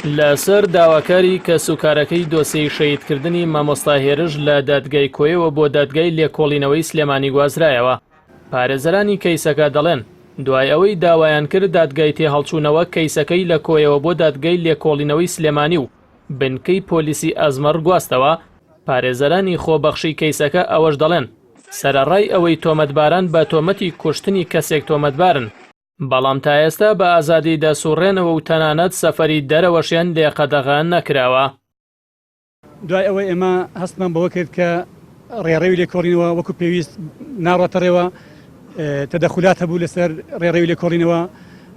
لەسەر داواکاری کە سوکارەکەی دۆسیەی شەهیدکردنی مامۆستا هێرش لە دادگای کۆیەوە بۆ دادگای لێکۆڵینەوەی سلێمانی گوازرایەوە. پارێزەرانی کەیسەکە دەڵێن دوای ئەوەی داوایان کرد دادگای تێهەڵچوونەوە کەیسەکەی لە کۆیەوە بۆ دادگای لێکۆڵینەوەی سلێمانی و بنکەی پۆلیسی ئەزمەر گواستەوە، پارێزەرانی خۆبەخشی کەیسەکە ئەوەش دەڵێن سەرەڕای ئەوەی تۆمەتباران بە تۆمەتی کوشتنی کەسێک تۆمەتبارن، بەڵام تا ئێستا بە ئازادی دەسوڕێنەوە و تەنانەت سەفەری دەرەوەشیان لێقەدەغان نەکراوە. دوای ئەوەی ئێمە هەستمان بەوە کرد کە ڕێڕەوی لێکۆڵینەوە وەکو پێویست ناڕاتەڕێەوە تەدەخولات هەبوو لەسەر ڕێڕەوی لێکۆڵینەوە،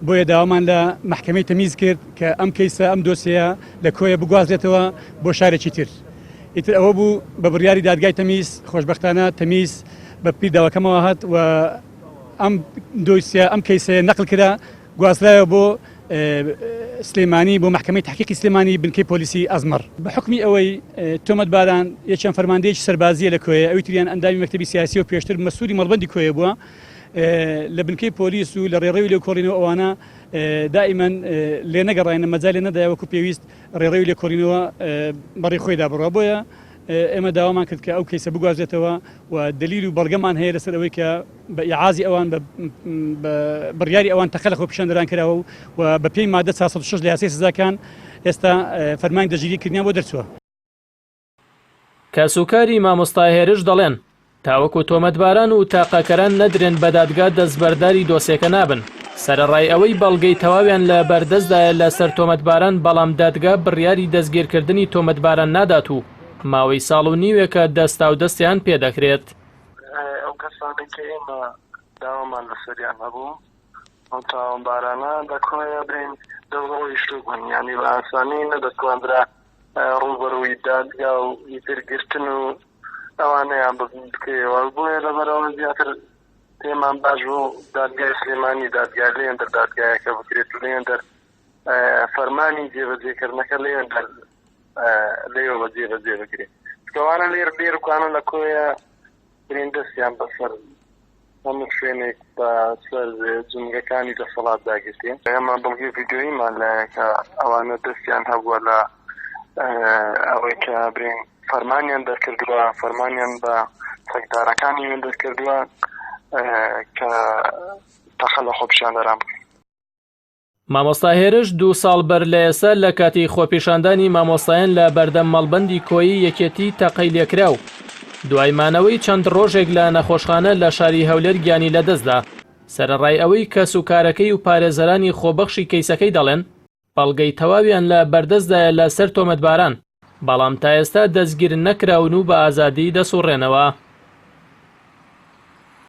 بۆیە داوامان لە محکەمەی تەمیز کرد کە ئەم کەیسە ئەم دۆسیە لە کۆیە بگوازرێتەوە بۆ شارێکی تر. ئیتر ئەوە بوو بە بڕیاری دادگای تەمیز، خۆشبەختانە تەمیز بە پیر داواکەمەوە هات و ئەم دۆسیە ئەم کەیسەیە نەقل کرا گوازرایەوە بۆ سلێمانی، بۆ محکەمەی تحقیقی سلێمانی بنکەی پۆلیسی ئەزمەر. بە حکمی ئەوەی تۆمەتباران یەکیان فەرماندەیەکی سەربازیە لە کۆیە، ئەوی تریان ئەندامی مەکتەبی سیاسی و پێشتر مەسوولی مەڵبەندی کۆیە بووە، لە بنکەی پۆلیس و لە ڕێڕەوی لێکۆڵینەوە ئەوانە دائیمەن لێ نەگەڕاینە، مەجال لێ نەدایە وەکو پێویست ڕێڕەوی لێکۆڵینەوە بەڕێ خۆیدا بڕوا. بۆیە ئێمە داوامان کرد کە ئەو کەیسە بگوازرێتەوە و دلیل و بەڵگەمان هەیە لەسەر ئەوەی کە بە ئیعازی ئەوان بە بڕیاری ئەوان تەقە لە خۆ پیشاندەران کراوە و بە پێی مادە 406 لە یاسای سزاکان ئێستا فەرمانی دەژیریکردنیان بۆ دەرچووە. کەسوکاری مامۆستا هێرش دەڵێن تاوەکو تۆمەتباران و تاقەکەران نەدرێن بە دادگا دەستبەرداری دۆسیەکە نابن. سەرەڕای ئەوەی بەڵگەی تەواویان لە بەردەستدایە لەسەر تۆمەتباران، بەڵام دادگا بڕیاری دەستگیرکردنی تۆمەتباران نادات و ماوەی ساڵ و نیوێکە دەستا و دەستیان پێدەکرێت. ئەو کەسانی کە ئێمە داوامان لەسەریان هەبوو ئەو تاوانبارانە دەکۆیە برین دەوڵەوەی شتوبن، یعنی بە ئاسانی نەدەتوانرا ڕوبەڕووی دادگا و ئیترگرتن و ئەوانەیان بکەوە. بۆیە لەبەرەوە زیاتر پێمان باش بوو دادگای سلێمانی دادگای لێندەر دادگایەکە بکرێت و لێندەر فەرمانی جێبەجێکردنەکە لێندەر لێوە جێبەجێ بکرێت. کەوانە لێرکوانە لە کۆیە برین دەستیان بەسەر هەموو شوێنێک بە سەر جنگەکانی دەسەڵات داگرتین. ئێمە بەڵگەی ڤیدیۆیمان لایە کە ئەوانە دەستیان هەبووە لە ئەوەی کە برین فەرمانیان دەرکردووە، فەرمانیان بە سەگدارەکانی وێن دەرکردووە کە تەخە لە خۆ پیشاندەران بکەین. مامۆستا هێرش 2 ساڵ بەر لە ئێستا لە کاتی خۆپیشاندانی مامۆستایان لە بەردەم مەڵبەندی کۆیی یەکێتی تەقەی لێکرا و دوای مانەوەی چەند ڕۆژێک لە نەخۆشخانە لە شاری هەولێر گیانی لەدەستدا. سەرەڕای ئەوەی کەسوکارەکەی و پارێزەرانی خۆبەخشی کەیسەکەی دەڵێن بەڵگەی تەواویان لە بەردەستدایە لەسەر تۆمەتباران، بەڵام تا ئێستا دەستگیر نەکراون و بە ئازادی دەسوڕێنەوە.